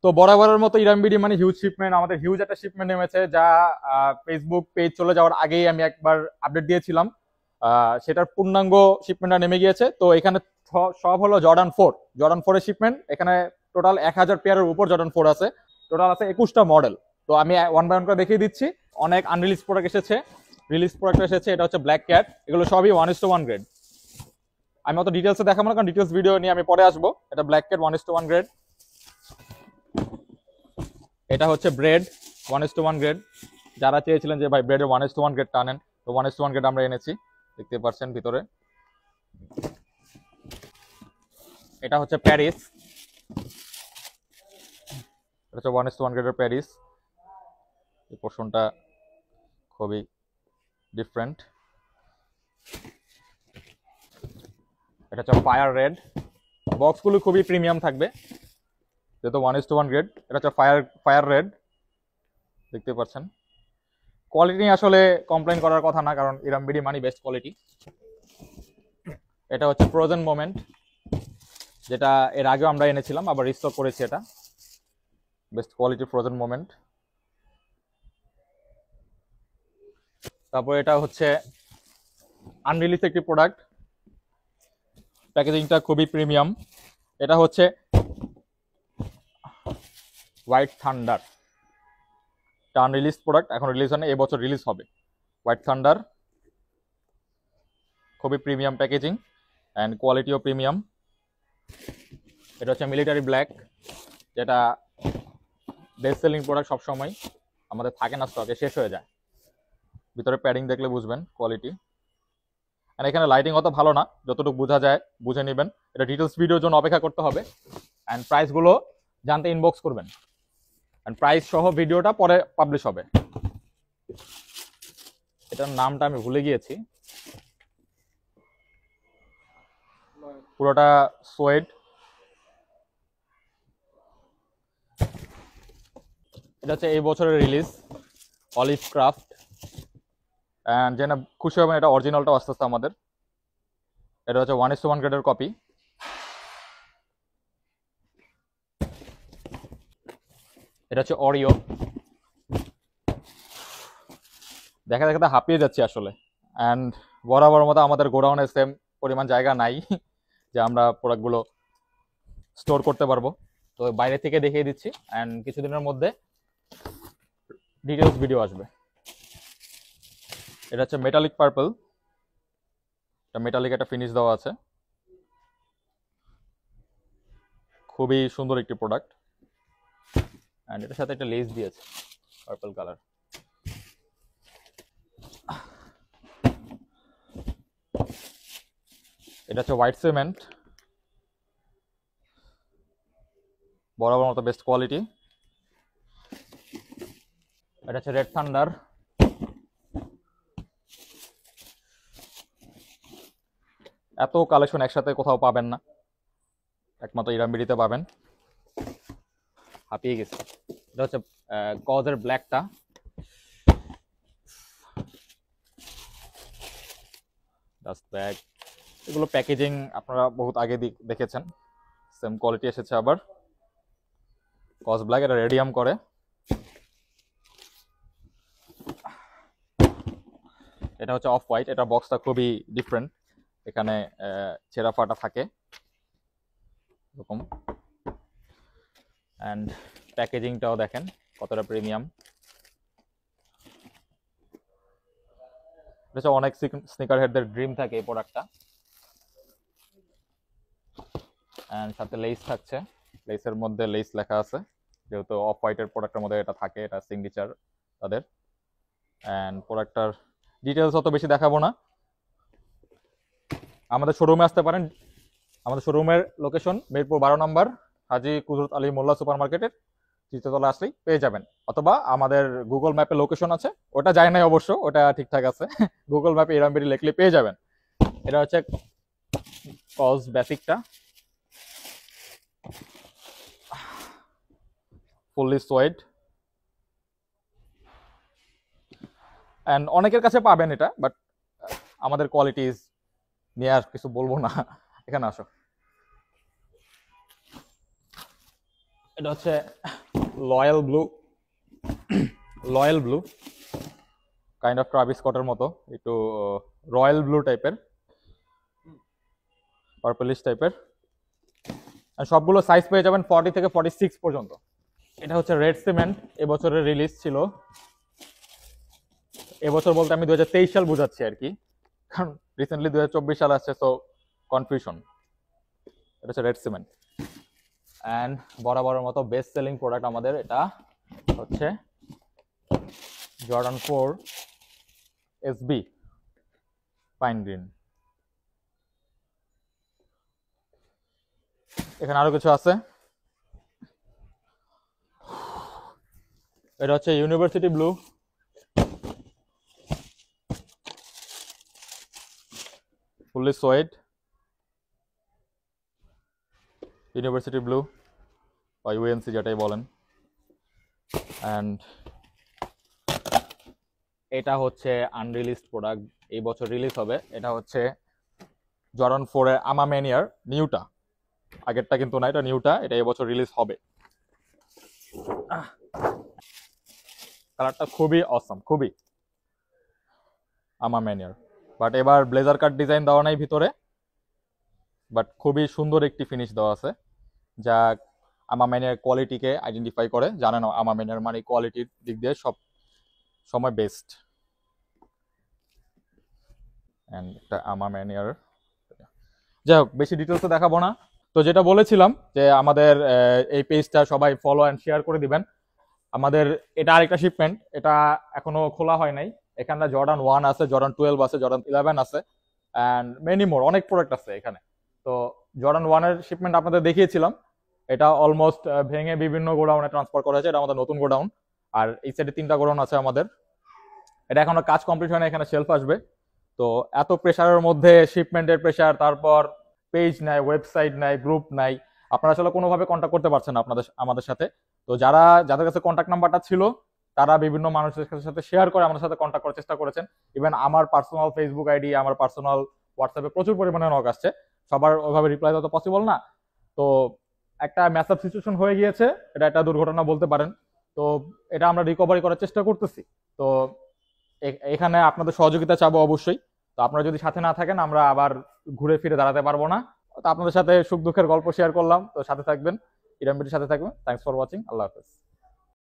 তো বরাবরের মতো ইরামবিডি মানে হিউজ শিপমেন্ট, আমাদের হিউজ একটা শিপমেন্ট নেমেছে, যা ফেসবুক পেজ চলে যাওয়ার আগেই আমি একবার আপডেট দিয়েছিলাম। সেটার পূর্ণাঙ্গ শিপমেন্টটা নেমে গিয়েছে। তো এখানে সব হলো জর্ডান 4 এর শিপমেন্ট। এখানে টোটাল 1000 পেয়ারের উপর জর্ডান 4 আছে। টোটাল আছে 21টা মডেল। তো আমি ওয়ান বাই ওয়ান করে দেখিয়ে দিচ্ছি। অনেক আনরিলিজ প্রোডাক্ট এসেছে, রিলিজ প্রোডাক্ট এসেছে। এটা হচ্ছে ব্ল্যাক ক্যাট, এগুলো সবই 1:1 গ্রেড। আমি অত ডিটেলসে দেখাবো না, কারণ ডিটেলস ভিডিও নিয়ে আমি পরে আসবো। এটা ব্ল্যাক ক্যাট 1:1 গ্রেড। এটা হচ্ছে ব্রেড 1:1 গ্রেড। যারা চেয়েছিলেন যে ভাই ব্রেডের 1:1 গ্রেড টানেন, তো 1:1 গ্রেড আমরা এনেছি, দেখতে পাচ্ছেন ভিতরে। এটা হচ্ছে প্যারিস, এটা হচ্ছে 1:1 গ্রেডের প্যারিস। এই পোর্শনটা খুবই ডিফারেন্ট। এটা হচ্ছে ফায়ার রেড। বক্সগুলো খুবই প্রিমিয়াম থাকবে যেহেতু 1:1 গ্রেড। এটা হচ্ছে ফায়ার রেড, দেখতে পাচ্ছেন। কোয়ালিটি আসলে কমপ্লেন করার কথা না, কারণ ইরামবিডি মানি বেস্ট কোয়ালিটি। এটা হচ্ছে ফ্রোজেন মোমেন্ট, যেটা এর আগেও আমরা এনেছিলাম, আবার রিস্টক করেছি। এটা বেস্ট কোয়ালিটি ফ্রোজেন মোমেন্ট। তারপর এটা হচ্ছে আনরিলিজ একটি প্রোডাক্ট, প্যাকেজিংটা খুবই প্রিমিয়াম। এটা হচ্ছে হোয়াইট থান্ডার, আনরিলিজ প্রোডাক্ট, এখন রিলিজ হয় না, এবছর রিলিজ হবে। হোয়াইট থান্ডার খুবই প্রিমিয়াম প্যাকেজিং অ্যান্ড কোয়ালিটিও প্রিমিয়াম। এটা হচ্ছে মিলিটারি ব্ল্যাক, যেটা বেস্ট সেলিং প্রোডাক্ট, সবসময় আমাদের থাকে না স্টকে, শেষ হয়ে যায়। ভিতরে প্যাডিং দেখলে বুঝবেন কোয়ালিটি। আর এখানে লাইটিং অত ভালো না, যতটুকু বোঝা যায় বুঝে নেবেন। এটা ডিটেলস ভিডিওর জন্য অপেক্ষা করতে হবে। অ্যান্ড প্রাইসগুলো জানতে ইনবক্স করবেন, অ্যান্ড প্রাইস সহ ভিডিওটা পরে পাবলিশ হবে। এটার নামটা আমি ভুলে গিয়েছি। পুরোটা সোয়েড। এটা হচ্ছে এই বছরের রিলিজ, অলিভ ক্রাফট। অ্যান্ড যেন খুশি হবেন, এটা অরিজিনালটাও আস্তে আস্তে আমাদের। এটা হচ্ছে 1:1 গ্রেডের কপি। এটা হচ্ছে অরিও। দেখা দেখাতে হাঁপিয়ে যাচ্ছি আসলে। অ্যান্ড বরাবর মতো আমাদের গোডাউনে সেম পরিমাণ জায়গা নাই যে আমরা প্রোডাক্টগুলো স্টোর করতে পারবো। তো বাইরে থেকে দেখিয়ে দিচ্ছি, অ্যান্ড কিছুদিনের মধ্যে ডিটেলস ভিডিও আসবে। এটা হচ্ছে মেটালিক পার্পল, এটা মেটালিক একটা ফিনিশ দেওয়া আছে, খুবই সুন্দর একটি প্রোডাক্ট। অ্যান্ড এটার সাথে একটা লেস দিয়েছে পার্পল কালার। এটা হচ্ছে হোয়াইট সিমেন্ট, বরাবর মতো বেস্ট কোয়ালিটি। এটা হচ্ছে রেড থান্ডার। এত কালেকশন একসাথে কোথাও পাবেন না, একমাত্র ইরামবিডিতে পাবেন। হাঁপিয়ে গেছে। এটা হচ্ছে কজের ব্ল্যাকটা। ডাস্ট ব্যাগ, এগুলো প্যাকেজিং আপনারা বহুত আগে দেখেছেন, সেম কোয়ালিটি এসেছে আবার। কজ ব্ল্যাক, এটা রেডিয়াম করে। এটা হচ্ছে অফ হোয়াইট, এটা বক্সটা খুবই ডিফারেন্ট, এখানে ছেঁড়া ফাটা থাকে এরকম। অ্যান্ড প্যাকেজিংটাও দেখেন কতটা প্রিমিয়াম। এটা হচ্ছে অনেক স্নিকার হেডদের ড্রিম থাকে এই প্রোডাক্টটা। অ্যান্ড সাথে লেস থাকছে, লেসের মধ্যে লেস লেখা আছে, যেহেতু অফ হোয়াইটের প্রোডাক্টের মধ্যে এটা থাকে, এটা সিগনেচার তাদের। অ্যান্ড প্রোডাক্টটার ডিটেলস অত বেশি দেখাবো না। আমাদের শোরুমে আসতে পারেন। আমাদের শোরুমের লোকেশন মিরপুর 12 নম্বর হাজী কুদরত আলী মোল্লা সুপার মার্কেটের তৃতীয়তলা আসলেই পেয়ে যাবেন। অথবা আমাদের গুগল ম্যাপে লোকেশন আছে, ওটা যায় নাই অবশ্য, ওটা ঠিকঠাক আছে। গুগল ম্যাপে ইরামবিডি লিখলে পেয়ে যাবেন। এটা হচ্ছে কজ বেসিকটা, ফুললি সোয়েড। অ্যান্ড অনেকের কাছে পাবেন এটা, বাট আমাদের কোয়ালিটি নিয়ে আর কিছু বলবো না। এখানে আসো। এটা হচ্ছে loyal blue, loyal blue kind of Travis স্কটের মতো, একটু রয়্যাল ব্লু টাইপের, পার্পলিশ টাইপের। আর সবগুলো সাইজ পেয়ে যাবেন 40 থেকে 46 পর্যন্ত। এটা হচ্ছে রেড সিমেন্ট, এবছরের রিলিজ ছিল। এবছর বলতে আমি 2023 সাল বোঝাচ্ছি আর কি, কারণ রিসেন্টলি 2024 সাল আসছে, সো কনফিউশন। এটা হচ্ছে রেড সিমেন্ট। অ্যান্ড বরাবরের মতো বেস্ট সেলিং প্রোডাক্ট আমাদের এটা হচ্ছে জর্ডান 4 এসবি পাইন গ্রিন। এখানে আরো কিছু আছে। এটা হচ্ছে university blue, fully সোয়েড university blue বা ইউএনসি যেটাই বলেন। অ্যান্ড এটা হচ্ছে আনরিলিজড প্রোডাক্ট, এই বছর রিলিজ হবে। এটা হচ্ছে জর্ডান 4 এর আমা ম্যানিয়ার নিউটা, আগেরটা কিন্তু না, এটা নিউটা, এটা এবছর রিলিজ হবে। কালারটা খুবই অসম, খুবই আমা ম্যানিয়ার, বাট এবার ব্লেজার কাট ডিজাইন দেওয়া নাই ভিতরে, বাট খুবই সুন্দর একটি ফিনিশ দেওয়া আছে, যা আমা ম্যানিয়ার কোয়ালিটিকে আইডেন্টিফাই করে। জানেন আমা ম্যানিয়ার মানে কোয়ালিটির দিক দিয়ে সব সময় বেস্ট। অ্যান্ড একটা আমা ম্যানিয়ার, যাই হোক বেশি ডিটেলসে দেখাবো না। তো যেটা বলেছিলাম যে আমাদের এই পেজটা সবাই ফলো অ্যান্ড শেয়ার করে দিবেন। আমাদের এটা আরেকটা শিপমেন্ট, এটা এখনো খোলা হয় নাই। এখানে জর্ডান 1 আছে, জর্ডান 12 আছে, জর্ডান 11 আছে, অ্যান্ড মেনি মোর, অনেক প্রোডাক্ট আছে এখানে। তো জর্ডান 1 এর শিপমেন্ট আপনাদের দেখিয়েছিলাম, এটা অলমোস্ট ভেঙে বিভিন্ন গোডাউনে ট্রান্সফার করা হয়েছে। এটা আমাদের নতুন গোডাউন, আর এই সাইডে 3টা গোডাউন আছে আমাদের। এটা এখনো কাজ কমপ্লিট হয় না, এখানে শেলফ আসবে। তো এত প্রেশারের মধ্যে শিপমেন্টের প্রেশার, তারপর পেজ নাই, ওয়েবসাইট নাই, গ্রুপ নাই, আপনারা আসলে কোনোভাবে কন্ট্যাক্ট করতে পারছেন না আমাদের সাথে। তো যাদের কাছে কন্ট্যাক্ট নাম্বারটা ছিল, তারা বিভিন্ন মানুষের সাথে শেয়ার করে আমাদের সাথে কন্ট্যাক্ট করার চেষ্টা করেছেন। ইভেন আমার পার্সোনাল ফেসবুক আইডি, আমার পার্সোনাল হোয়াটসঅ্যাপে প্রচুর পরিমাণে নক আসছে, সবার ওইভাবে রিপ্লাই দেওয়া তো পসিবল না। তো একটা ম্যাসআপ সিচুয়েশন হয়ে গিয়েছে, এটা একটা দুর্ঘটনা বলতে পারেন। তো এটা আমরা রিকভারি করার চেষ্টা করতেছি। তো এখানে আপনাদের সহযোগিতা চাবো অবশ্যই। তো আপনারা যদি সাথে না থাকেন, আমরা আবার ঘুরে ফিরে দাঁড়াতে পারবো না। তো আপনাদের সাথে সুখ দুঃখের গল্প শেয়ার করলাম, তো সাথে থাকবেন, ইরামবিটির সাথে থাকবেন। থ্যাংকস ফর ওয়াচিং, আল্লাহ হাফেজ।